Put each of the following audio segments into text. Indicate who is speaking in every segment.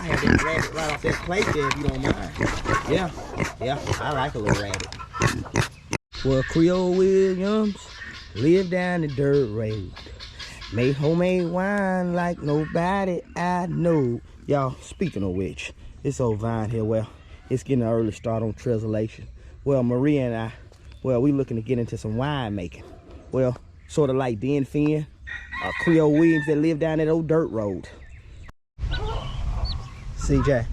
Speaker 1: I had that rabbit right off that plate there, if you don't mind. Yeah, I like a little rabbit. Well, Creole Williams lived down the dirt road. Made homemade wine like nobody I know. Y'all, speaking of which, this old vine here, well, it's getting an early start on Tresulation. Well, Maria and I, well, we looking to get into some wine making. Well, sort of like Den Finn, Creole Williams that lived down that old dirt road. CJ,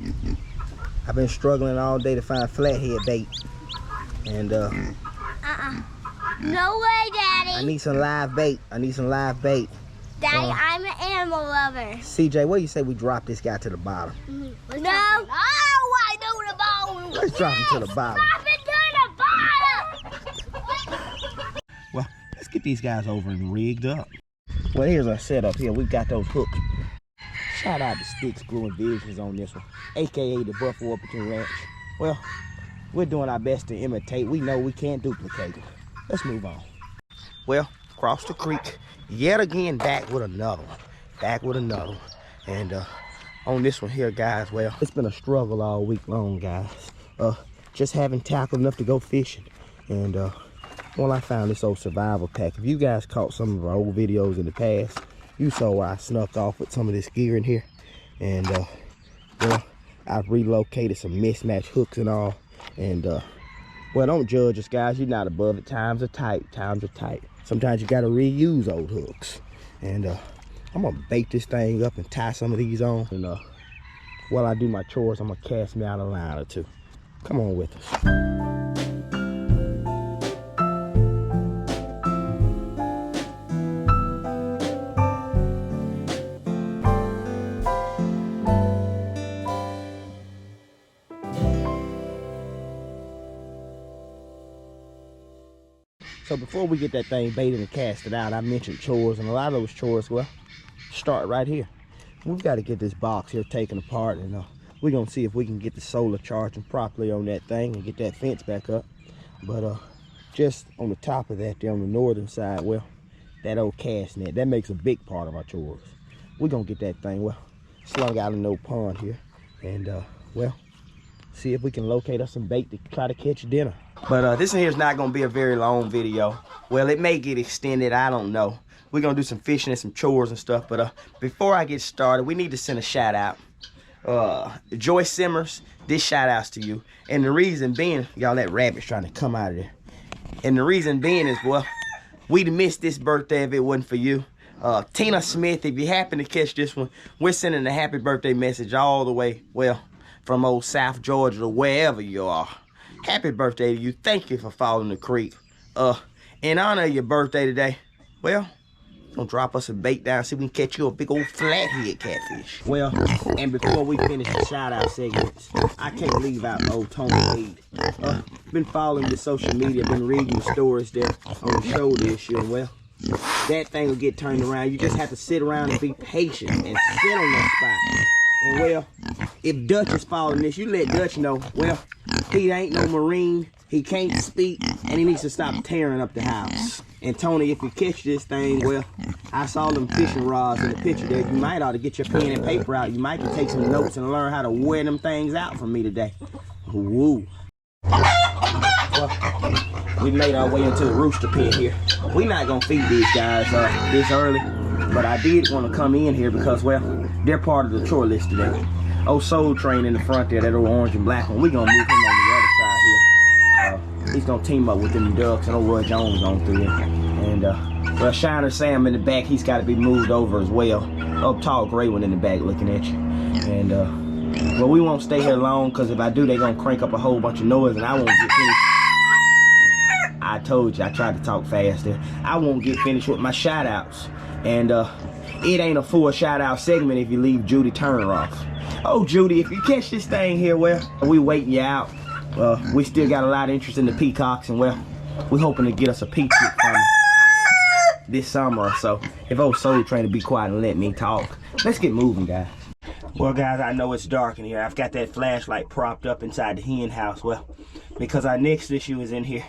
Speaker 1: I've been struggling all day to find flathead bait. And
Speaker 2: No way, Daddy.
Speaker 1: I need some live bait. Daddy,
Speaker 2: I'm an animal lover.
Speaker 1: CJ, what do you say we drop this guy to the bottom?
Speaker 2: No. I do the bottom.
Speaker 1: Let's drop him to the bottom.
Speaker 2: Drop it to the bottom.
Speaker 1: Well, let's get these guys over and rigged up. Well, here's our setup here. We've got those hooks. Shout out to Sticks Glue and Visions on this one, aka the Buffalo Upperton Ranch. Well, we're doing our best to imitate. We know we can't duplicate it. Let's move on. Well, across the creek, yet again back with another one. And on this one here, guys, well, it's been a struggle all week long, guys. Just haven't tackled enough to go fishing. And well, I found this old survival pack. If you guys caught some of our old videos in the past, you saw where I snuck off with some of this gear in here. And well, I've relocated some mismatched hooks and all. And well, don't judge us, guys. You're not above it. Times are tight. Sometimes you got to reuse old hooks. And I'm gonna bait this thing up and tie some of these on. And while I do my chores, I'm gonna cast me out a line or two. Come on with us. So before we get that thing baited and cast it out, I mentioned chores, and a lot of those chores, well, start right here. We've got to get this box here taken apart, and we're going to see if we can get the solar charging properly on that thing and get that fence back up. But just on the top of that there on the northern side, well, that old cast net, that makes a big part of our chores. We're going to get that thing, well, slung out in no pond here, and well, see if we can locate us some bait to try to catch dinner. But this here is not going to be a very long video. Well, it may get extended, I don't know. We're going to do some fishing and some chores and stuff. But before I get started, we need to send a shout out. Joyce Simmers, this shout outs to you. And the reason being, y'all, that rabbit's trying to come out of there. And the reason being is, well, we'd missed this birthday if it wasn't for you. Tina Smith, if you happen to catch this one, we're sending a happy birthday message all the way, well, from old South Georgia to wherever you are. Happy birthday to you. Thank you for following the creek. In honor of your birthday today, well, gonna drop us a bait down, see if we can catch you a big old flathead catfish. Well, and before we finish the shout out segments, I can't leave out old Tony Wade. Been following the social media, been reading the stories there on the show this year. Well, that thing will get turned around. You just have to sit around and be patient and sit on that spot. And well, if Dutch is following this, you let Dutch know, well, he ain't no Marine, he can't speak, and he needs to stop tearing up the house. And Tony, if you catch this thing, well, I saw them fishing rods in the picture there. You might ought to get your pen and paper out. You might can take some notes and learn how to wear them things out from me today. Woo. Well, we made our way into the rooster pen here. We're not gonna feed these guys this early, but I did want to come in here because, well, they're part of the chore list today. Old Soul Train in the front there, that old orange and black one, we're gonna move him on the other side here. He's gonna team up with them ducks and old Roy Jones on through there. And well, Shiner Sam in the back, he's got to be moved over as well. Up tall gray one in the back looking at you. And well, we won't stay here long, because if I do, they're gonna crank up a whole bunch of noise and I won't get finished. I told you, I tried to talk faster. I won't get finished with my shout outs. And it ain't a full shout out segment if you leave Judy Turner off. Oh, Judy, if you catch this thing here, well, we waiting you out. We still got a lot of interest in the peacocks, and well, we're hoping to get us a peach from this summer or so. If old Soul Train to be quiet and let me talk. Let's get moving, guys. Well, guys, I know it's dark in here. I've got that flashlight propped up inside the hen house. Well, because our next issue is in here.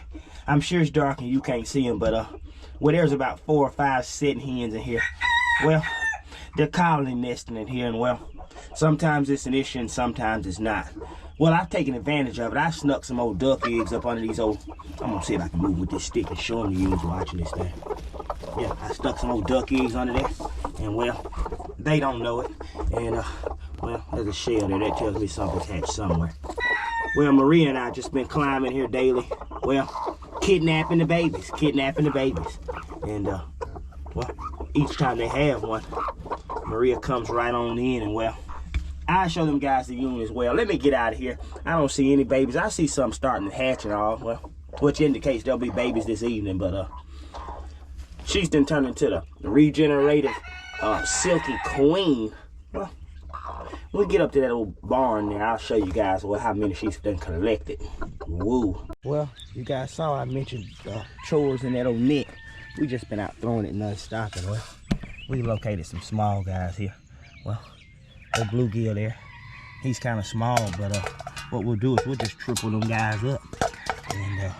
Speaker 1: I'm sure it's dark and you can't see them, but well, there's about 4 or 5 sitting hens in here. Well, they're colony nesting in here, and well, Sometimes it's an issue and sometimes it's not. Well, I've taken advantage of it. I snuck some old duck eggs up under these old... I'm gonna see if I can move with this stick and show them to you who's watching this thing. Yeah, I stuck some old duck eggs under there. And well, they don't know it. And well, there's a shell there. That tells me something's hatched somewhere. Well, Maria and I just been climbing here daily. Well, kidnapping the babies. And well, each time they have one, Maria comes right on in and well, I'll show them guys the unit as well. Let me get out of here. I don't see any babies. I see some starting to hatch and all. Well, which indicates there'll be babies this evening. But she's been turned into the regenerative silky queen. Well, when we get up to that old barn there, I'll show you guys how many she's been collected. Woo. Well, you guys saw I mentioned chores in that old net. We just been out throwing it non-stop. And well, we located some small guys here. Well, old bluegill there, he's kind of small, but what we'll do is we'll just triple them guys up. And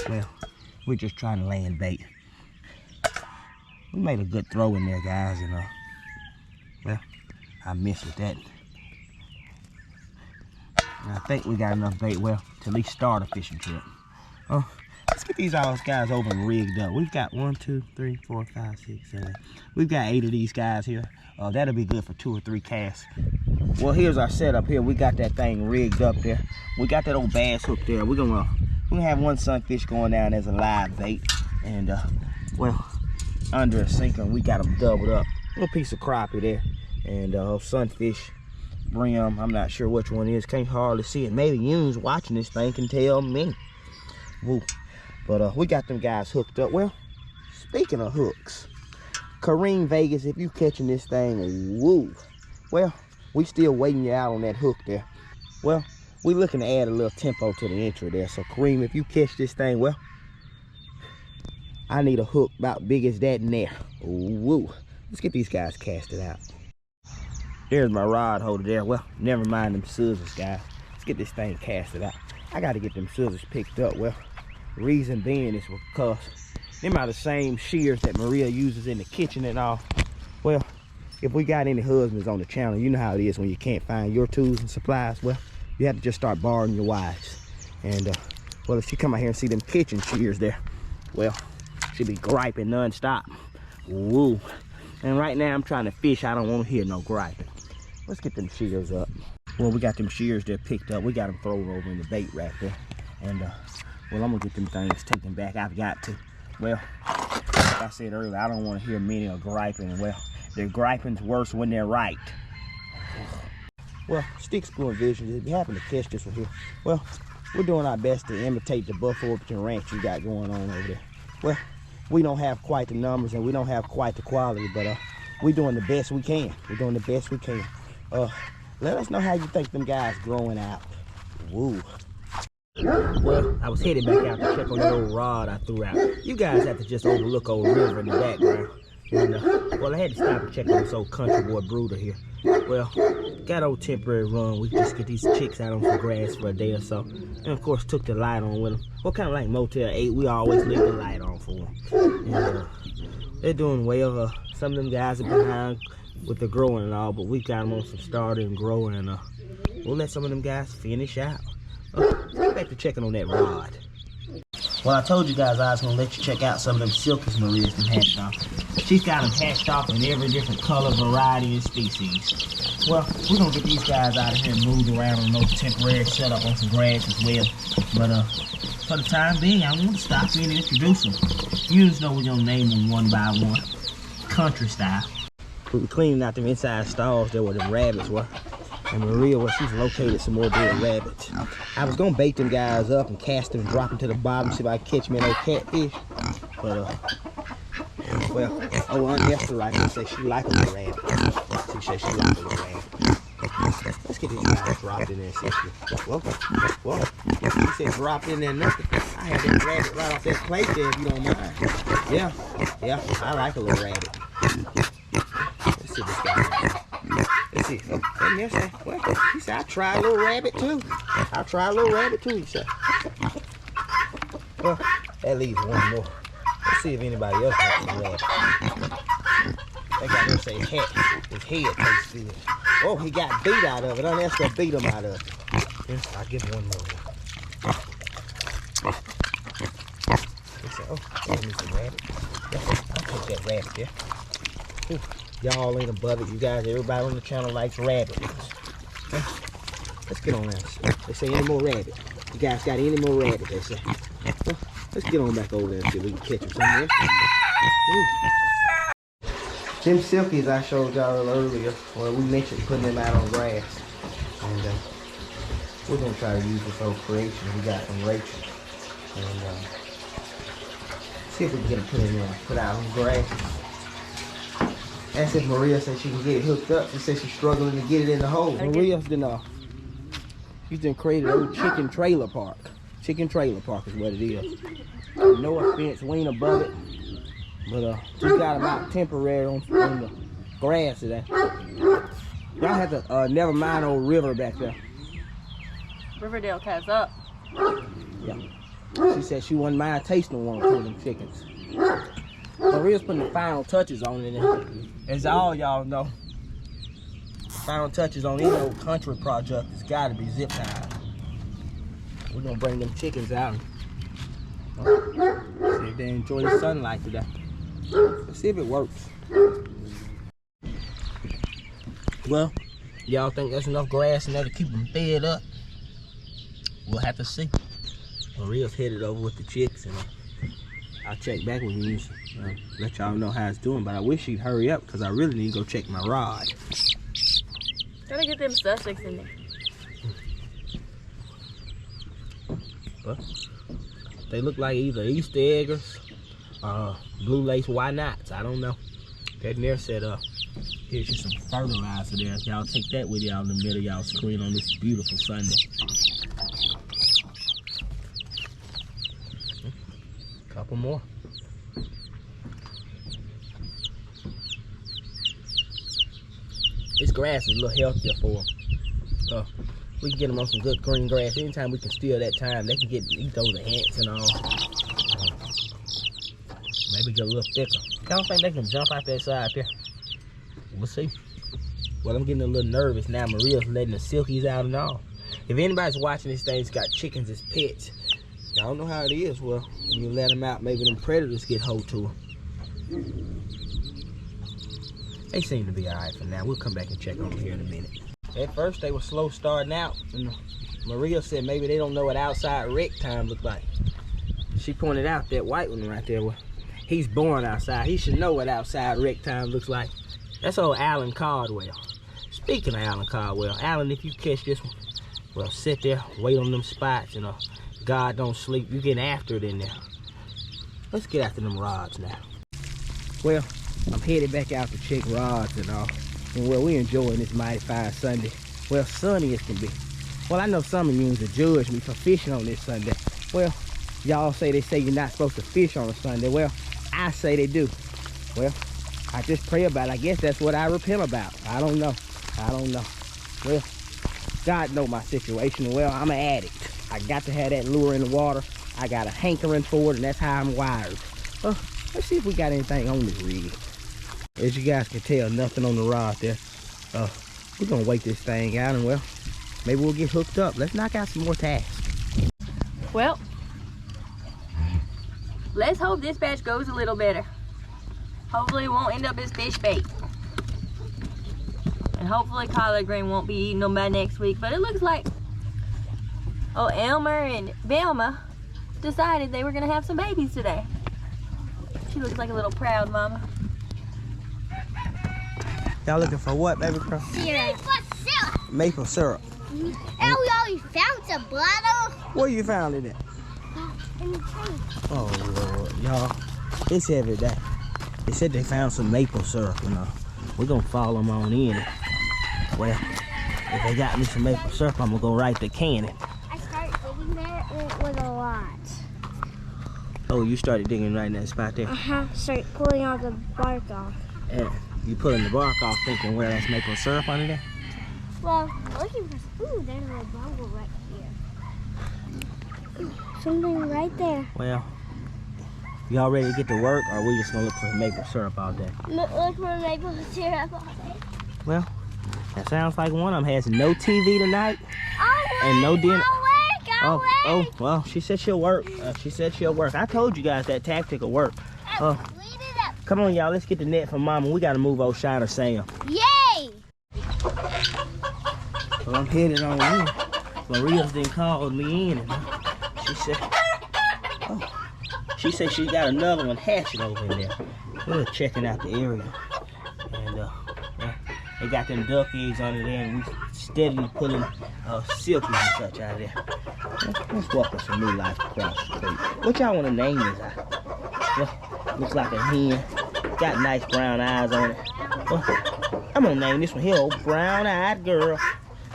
Speaker 1: well, we're just trying to land bait. We made a good throw in there, guys, and well, I missed with that. And I think we got enough bait, well, to at least start a fishing trip. Let's get these all guys over and rigged up. We've got 1, 2, 3, 4, 5, 6, 7. We've got 8 of these guys here. That'll be good for 2 or 3 casts. Well, here's our setup here. We got that thing rigged up there. We got that old bass hook there. We're gonna have one sunfish going down as a live bait, and well, under a sinker, we got them doubled up. Little piece of crappie there, and sunfish, brim. I'm not sure which one it is. Can't hardly see it. Maybe you's watching this thing can tell me. Woo. But we got them guys hooked up. Well, speaking of hooks, Kareem Vegas, if you catching this thing, woo. Well, we still waiting you out on that hook there. Well, we looking to add a little tempo to the entry there. So Kareem, if you catch this thing, well, I need a hook about big as that in there. Woo. Let's get these guys casted out. There's my rod holder there. Well, never mind them scissors, guys. Let's get this thing casted out. I got to get them scissors picked up. Well, reason being is because them are the same shears that Maria uses in the kitchen and all. Well, if we got any husbands on the channel, you know how it is when you can't find your tools and supplies. Well, you have to just start borrowing your wives. And well, if she come out here and see them kitchen shears there, well, she'll be griping non-stop. Woo. And right now I'm trying to fish. I don't want to hear no griping. Let's get them shears up. Well, we got them shears there picked up. We got them thrown over in the bait rack there. And well, I'm gonna get them things taken back. I've got to. Well, like I said earlier, I don't want to hear many are griping. Well, their griping's worse when they're right. Well, Stick Spoon Vision, if you happen to catch this one here, well, we're doing our best to imitate the Buffalo Overton Ranch you got going on over there. Well, we don't have quite the numbers and we don't have quite the quality, but we're doing the best we can. We're doing the best we can. Let us know how you think them guys growing out. Woo. Well, I was headed back out to check on that old rod I threw out. You guys have to just overlook old river in the background. And, well, I had to stop and check on this old country boy brooder here. Well, got old temporary run. We just get these chicks out on some grass for a day or so. And, of course, took the light on with them. Well, kind of like Motel 8, we always leave the light on for them. And, they're doing well. Some of them guys are behind with the growing and all, but we got them on some starter and growing. And we'll let some of them guys finish out. Let's get back to checking on that rod. Well, I told you guys I was going to let you check out some of them silkies Maria's been hatched off. She's got them hatched off in every different color, variety, and species. Well, we're going to get these guys out of here and moved around on those temporary setup on some grass as well. But for the time being, I want to stop in and introduce them. You just know we're going to name them one by one, country style. We were cleaning out them inside stalls there where the rabbits were. And Maria, well, she's located some more dead rabbits. I was gonna bait them guys up and cast them and drop them to the bottom, see if I can catch me an old catfish. But well, Aunt Esther like to say she like a little rabbit. She said she like a little rabbit. Let's get these guys dropped in there and see if whoa. You said dropped in there nothing. I had that rabbit right off that plate there if you don't mind. Yeah, I like a little rabbit. Let's see this guy. Let's see. And there say, well, he said, I'll try a little rabbit too. I'll try a little rabbit too, he said. Well, that leaves one more. Let's see if anybody else wants some rabbit. That guy there say his head tastes good. Oh, he got beat out of it. That's gonna beat him out of it. Here, I'll give him one more. Oh, give me some rabbit. I'll take that rabbit there. Ooh, y'all ain't above it. You guys, everybody on the channel likes rabbits. Okay. Let's get on there. They say any more rabbit. You guys got any more rabbit, they say. Well, let's get on back over there and see if we can catch them somewhere. Them silkies I showed y'all earlier, well, we mentioned putting them out on grass. And we're going to try to use this old creation we got from Rachel. And see if we can get them put out on grass. Ask if Maria said she can get it hooked up. She said she's struggling to get it in the hole. Maria's she's done created a little chicken trailer park. Chicken trailer park is what it is. No offense, we ain't above it. But just got them out temporary on the grass today. Y'all have to never mind old river back there.
Speaker 3: Riverdale cat's up.
Speaker 1: Yeah. She said she wouldn't mind tasting one of them chickens. Maria's putting the final touches on it. As all y'all know, final touches on any old country project, it's got to be zip tied. We're going to bring them chickens out and see if they enjoy the sunlight today. Let's see if it works. Well, y'all think there's enough grass in there to keep them fed up? We'll have to see. Maria's headed over with the chicks, and I'll check back with you. Let y'all know how it's doing, but I wish she'd hurry up because I really need to go check my rod.
Speaker 3: Gotta get them Sussex in there.
Speaker 1: Well, they look like either Easter eggers or blue lace why nots. I don't know. That there said, here's just some fertilizer there. Y'all take that with y'all in the middle of y'all screen on this beautiful Sunday. Couple more. This grass is a little healthier for them. We can get them on some good green grass. Anytime we can steal that time, they can eat those ants and all. Maybe get a little thicker. I don't think they can jump out that side there. We'll see. Well, I'm getting a little nervous now. Maria's letting the silkies out and all. If anybody's watching this thing, it's got chickens as pets. Y'all know how it is. Well, when you let them out, maybe them predators get hold to them. They seem to be alright for now. We'll come back and check on them here in a minute. At first, they were slow starting out. And Maria said maybe they don't know what outside rec time looked like. She pointed out that white one right there. Well, he's born outside. He should know what outside rec time looks like. That's old Alan Cardwell. Speaking of Alan Cardwell, Alan, if you catch this one, well, sit there, wait on them spots, and God don't sleep. You getting after it in there. Let's get after them rods now. Well, I'm headed back out to check rods and all. And well, we enjoying this mighty fine Sunday. Well, sunny as can be. Well, I know some of you will judge me for fishing on this Sunday. Well, y'all say you're not supposed to fish on a Sunday. Well, I say they do. Well, I just pray about it. I guess that's what I repent about. I don't know. Well, God know my situation. Well, I'm an addict. I got to have that lure in the water. I got a hankering for it, and that's how I'm wired. Well, let's see if we got anything on this rig. As you guys can tell, nothing on the rod there. We're gonna wait this thing out, and well, maybe we'll get hooked up. Let's knock out some more tasks.
Speaker 3: Well, let's hope this batch goes a little better. Hopefully it won't end up as fish bait. And hopefully collard green won't be eating them by next week. But it looks like Elmer and Velma decided they were gonna have some babies today. She looks like a little proud mama.
Speaker 1: Y'all looking for what, baby girl?
Speaker 2: Maple syrup.
Speaker 1: Maple syrup.
Speaker 2: And we already found some bottle.
Speaker 1: Where you found it at?
Speaker 2: In the tree.
Speaker 1: Oh Lord, y'all, it's every day. They said they found some maple syrup, and we're gonna follow them on in. Well, if they got me some maple syrup, I'm gonna go right to canning.
Speaker 2: I started digging there, and it was a lot.
Speaker 1: Oh, you started digging right in that spot there?
Speaker 2: Start pulling all the bark off.
Speaker 1: Yeah. You pulling the bark off thinking, well, that's maple syrup under there?
Speaker 2: Well, looking for, ooh, there's a bubble right here. Ooh, something right there.
Speaker 1: Well, y'all ready to get to work, or we just gonna look for maple syrup all day?
Speaker 2: Look for maple syrup all day.
Speaker 1: Well, That sounds like one of them has no TV tonight and no dinner. Oh, well, she said she'll work. I told you guys that tactic will work. Come on, y'all. Let's get the net for Mama. We got to move old Shiner Sam.
Speaker 2: Yay!
Speaker 1: Well, I'm headed on in. Maria's then called me in, and she said she got another one hatching over in there. We're checking out the area, and yeah, they got them duck eggs under there, and we steadily pulling silkies and such out of there. Let's welcome some new life across the street. What y'all want to name this? Well, looks like a hen. Got nice brown eyes on it. Well, I'm gonna name this one here, old brown-eyed girl.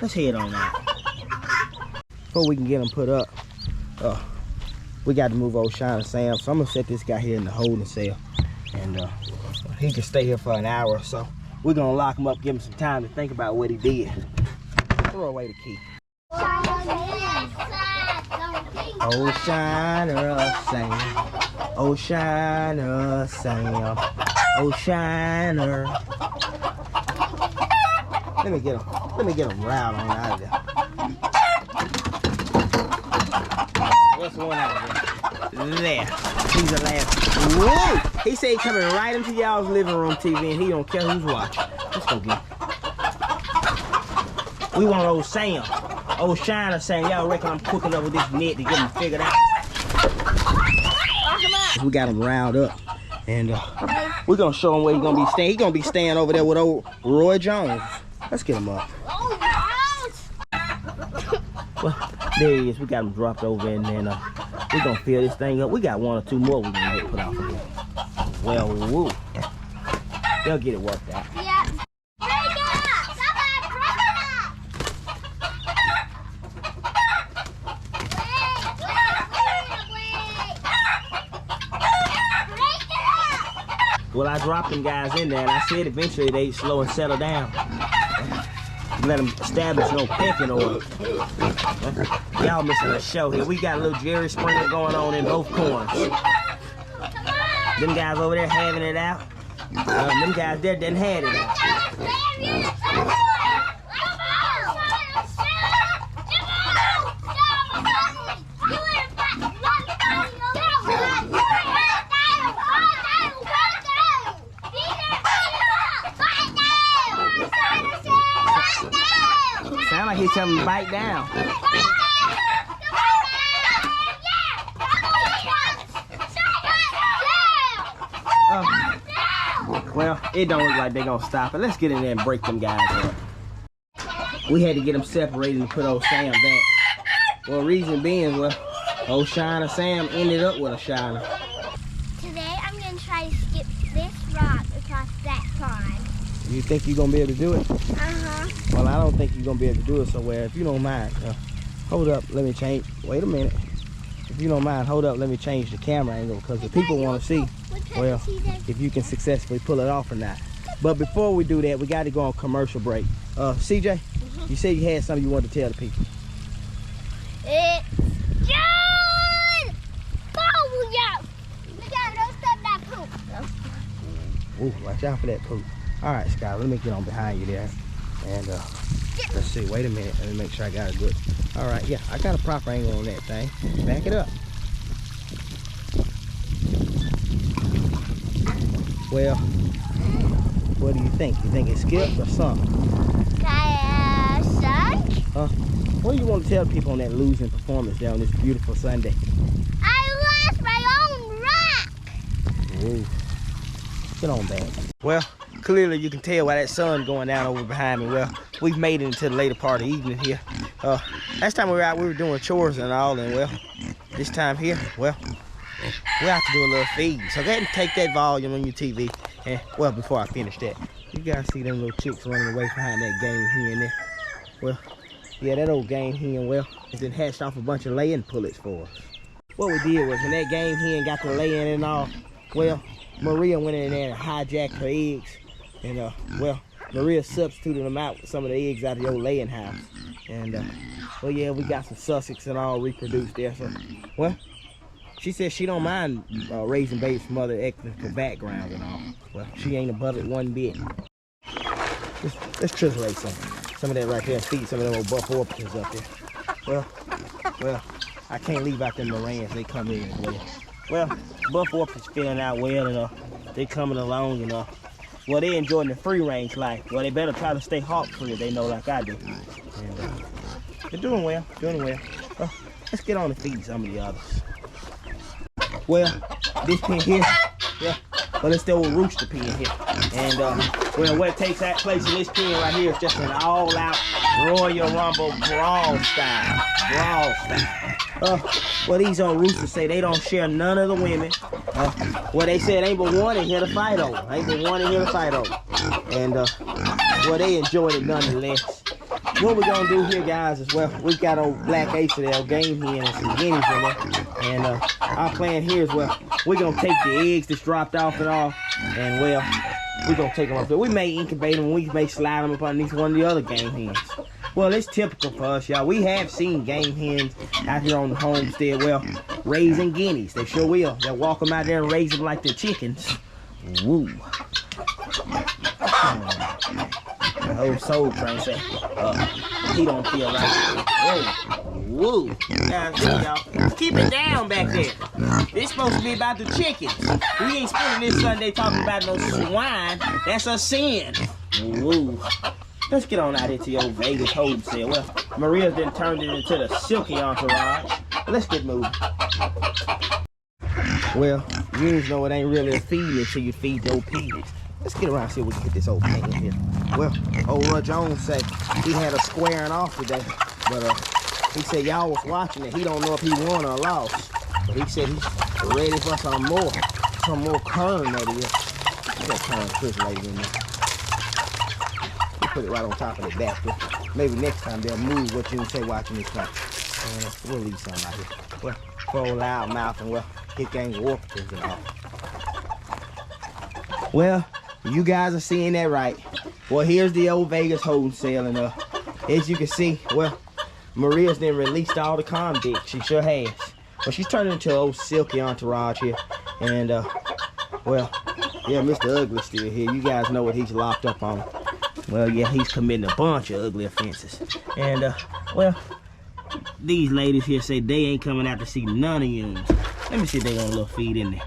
Speaker 1: Let's head on out. Before we can get them put up, we got to move old Shiner Sam. So I'm gonna set this guy here in the holding cell, and he can stay here for an hour or so. We're gonna lock him up, give him some time to think about what he did. Throw away the key. Oh Shiner Sam, oh Shiner Sam, oh Shiner. Let me get him round on out of there. What's the one out there? There. He's the last. Whoa! He said he's coming right into y'all's living room TV, and he don't care who's watching. Let's go get him. We want old Sam. Old Shiner Sam. Y'all reckon I'm quick enough with this net to get him figured out? We got him riled up, and we're gonna show him where he's gonna be staying. He's gonna be staying over there with old Roy Jones. Let's get him up. Well, there he is. We got him dropped over, and then we're gonna fill this thing up. We got one or two more we're gonna get put out for him. Well, woo. They'll get it worked out.
Speaker 2: Yeah. Break it up! Somebody break it up! Break it up!
Speaker 1: Well, I dropped them guys in there, and I said eventually they'd slow and settle down. Let them establish no pecking order. Y'all missing a show here. We got a little Jerry Springer going on in both corners. Them guys over there having it out. Them guys there didn't have it out. Sound like he's telling me to bite down. Well, it don't look like they're gonna stop it. Let's get in there and break them guys up. We had to get them separated and put old Sam back. Well, reason being, well, old Shiner Sam ended up with a shiner.
Speaker 2: Today I'm gonna try to skip this rock across that pond.
Speaker 1: You think you're gonna be able to do it?
Speaker 2: Uh-huh.
Speaker 1: Well, I don't think you're gonna be able to do it so well. If you don't mind, hold up, let me change. Wait a minute. If you don't mind, hold up, let me change the camera angle, because the people want to see, well, if you can successfully pull it off or not. But before we do that, we got to go on commercial break. CJ, you said you had something you wanted to tell the people.
Speaker 2: It's John! Oh, yeah. Look out, don't step that poop.
Speaker 1: Ooh, watch out for that poop. All right, Skylar, let me get on behind you there. And let's see, wait a minute. Let me make sure I got it good. All right, yeah, I got a proper angle on that thing. Back it up. Well, what do you think? You think it skipped or sunk?
Speaker 2: Sunk?
Speaker 1: What do you want to tell people on that losing performance there on this beautiful Sunday?
Speaker 2: I lost my own rock.
Speaker 1: Ooh. Get on back. Well, clearly you can tell why that sun's going down over behind me. Well, we've made it into the later part of the evening here. Last time we were out, we were doing chores and all, and well, this time here, well, we have to do a little feeding. So go ahead and take that volume on your TV. And well, before I finish that, you guys see them little chicks running away behind that game hen there. Well, yeah, that old game hen, well, has been hatched off a bunch of laying pullets for us. What we did was when that game hen got to laying and all, well, Maria went in there and hijacked her eggs. And well, Maria substituted them out with some of the eggs out of your laying house. And well, yeah, we got some Sussex and all reproduced there. So, well, she said she don't mind raising babies from other ethnic backgrounds and all. Well, she ain't about it one bit. Let's translate some of that right there and feed some of them old buff orpans up there. Well, I can't leave out them Morans. They come in as well. Well, buff orpans feeling out well enough. They coming along enough. Well, they enjoying the free range life. Well, they better try to stay hawk free if they know like I do. And they're doing well, Well, let's get on and feed some of the others. Well, this pen here, yeah, well, it's the old rooster pen here. And, well, what takes that place in this pen right here is just an all-out Royal Rumble brawl style. Well, these old roosters say they don't share none of the women. Well, they said ain't but one in here to fight over. And, well, they enjoyed it nonetheless. What we're gonna do here, guys, is, well, we got old black ace of there, game hen and some guineas in there. And our plan here is, well, we're gonna take the eggs that's dropped off and all, and, well, we're gonna take them up there. We may incubate them, we may slide them up underneath one of the other game hens. Well, it's typical for us, y'all. We have seen game hens out here on the homestead, well, raising guineas. They sure will. They'll walk them out there and raise them like they're chickens. Woo. The whole soul trying to say, he don't feel right. Whoa. Now, y'all, keep it down back there. This supposed to be about the chickens. We ain't spending this Sunday talking about no swine. That's a sin. Whoa. Let's get on out here to the old Vegas wholesale. Well, Maria's then turned it into the silky entourage. Let's get moving. Well, you know it ain't really a feed until you feed the old pigs. Let's get around and see if we can get this old thing in here. Well, old Rudd Jones said he had a squaring off today, but he said y'all was watching it. He don't know if he won or lost, but he said he's ready for some more kern that is. Get that kern refrigerated in there. Put it right on top of the basket. Maybe next time they'll move what you can say watching this one. We'll leave some out here. Well, full loud mouth and, well, get gangs of orphans and all. Well, you guys are seeing that right. Well, here's the old Vegas wholesale, and as you can see, well, Maria's then released all the convicts. She sure has. Well, she's turned into an old silky entourage here, and well, yeah, Mr. Ugly's still here. You guys know what he's locked up on. Well, yeah, he's committing a bunch of ugly offenses. And, well, these ladies here say they ain't coming out to see none of you. Let me see if they got a little feed in there.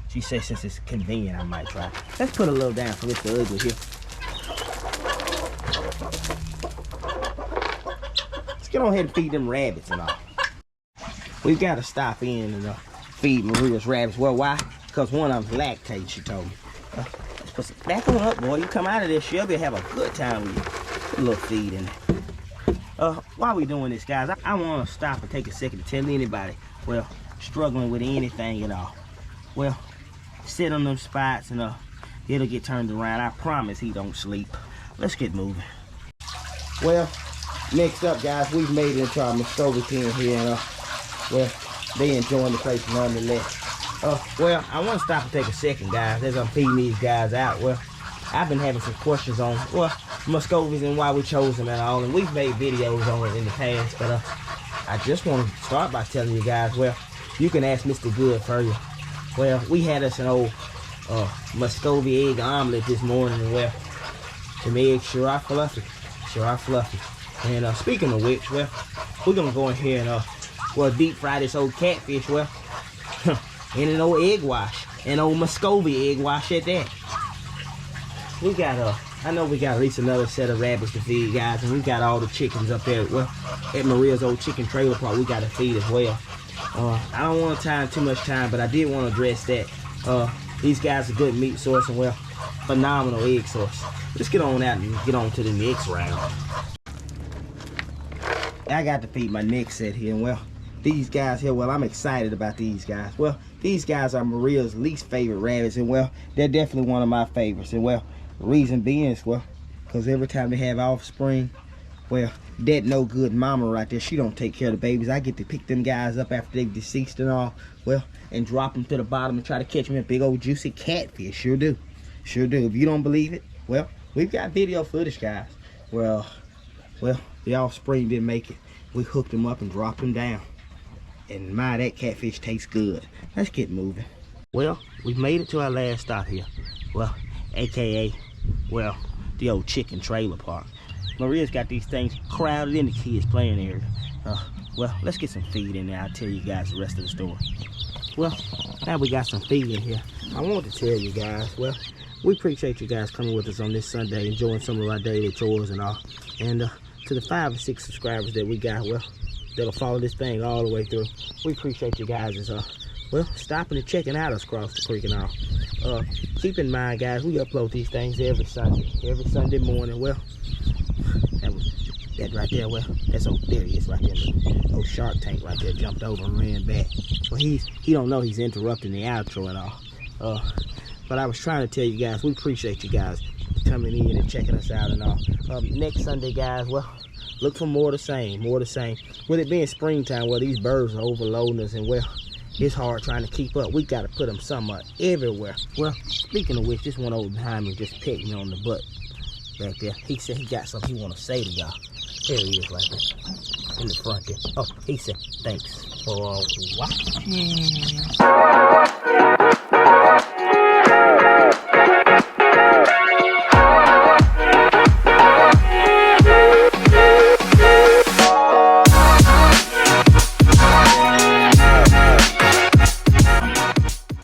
Speaker 1: She says since it's convenient, I might try. Let's put a little down for Mr. Ugly here. Let's get on ahead and feed them rabbits and all. We've got to stop in and feed Maria's rabbits. Well, why? Because one of them's lactating, she told me. Let's put some, back on up, boy. You come out of this, she'll be have a good time with you. Put a little feed in there. While we doing this, guys, I want to stop and take a second to tell anybody, well, struggling with anything at all. Well, sit on them spots and it'll get turned around. I promise he don't sleep. Let's get moving. Well, next up, guys, we've made it into our Muscovy pen here, and well, they enjoying the place nonetheless. Well, I want to stop and take a second, guys, as I'm feeding these guys out. Well, I've been having some questions on, well, Muscovies and why we chose them and all, and we've made videos on it in the past, but I just want to start by telling you guys, well, you can ask Mr. Good for you. Well, we had us an old Muscovy egg omelet this morning, and, well, them eggs sure are fluffy. And speaking of which, well, we're going to go in here and, well, deep fry this old catfish, well, in an old egg wash, an old Muscovy egg wash at that. We got, I know we got at least another set of rabbits to feed, guys, and we got all the chickens up there, well, at Maria's old chicken trailer park we got to feed as well. I don't want to tie too much time, but I did want to address that. These guys are good meat source and, well, phenomenal egg source. Let's get on out and get on to the next round. I got to feed my next set here, and, well, these guys here, well, I'm excited about these guys. Well, these guys are Maria's least favorite rabbits, and, well, they're definitely one of my favorites. And, well, the reason being is, well, because every time they have offspring, well, that no good mama right there, she don't take care of the babies. I get to pick them guys up after they've deceased and all, well, and drop them to the bottom and try to catch them a big old juicy catfish. Sure do. If you don't believe it, well, we've got video footage, guys. Well, the offspring didn't make it. We hooked them up and dropped them down. And my, that catfish tastes good. Let's get moving. Well, we've made it to our last stop here. Well, AKA, well, the old chicken trailer park. Maria's got these things crowded in the kids' playing area. Well, let's get some feed in there. I'll tell you guys the rest of the story. Well, now we got some feed in here. I wanted to tell you guys, well, we appreciate you guys coming with us on this Sunday, enjoying some of our daily chores and all. And to the 5 or 6 subscribers that we got, well, that'll follow this thing all the way through. We appreciate you guys as well, stopping and checking out us across the creek and all. Keep in mind, guys, we upload these things every Sunday morning. Well, that right there, well, that's there he is right there. The old Shark Tank right there jumped over and ran back. Well, he don't know he's interrupting the outro and all. But I was trying to tell you guys, we appreciate you guys coming in and checking us out and all. Next Sunday, guys, well, look for more of the same, With it being springtime, well, these birds are overloading us, and well, it's hard trying to keep up. We got to put them somewhere, everywhere. Well, speaking of which, this one over behind me just pecked me on the butt back there. He said he got something he want to say to y'all. There he is right there in the front there. Oh, he said thanks for watching.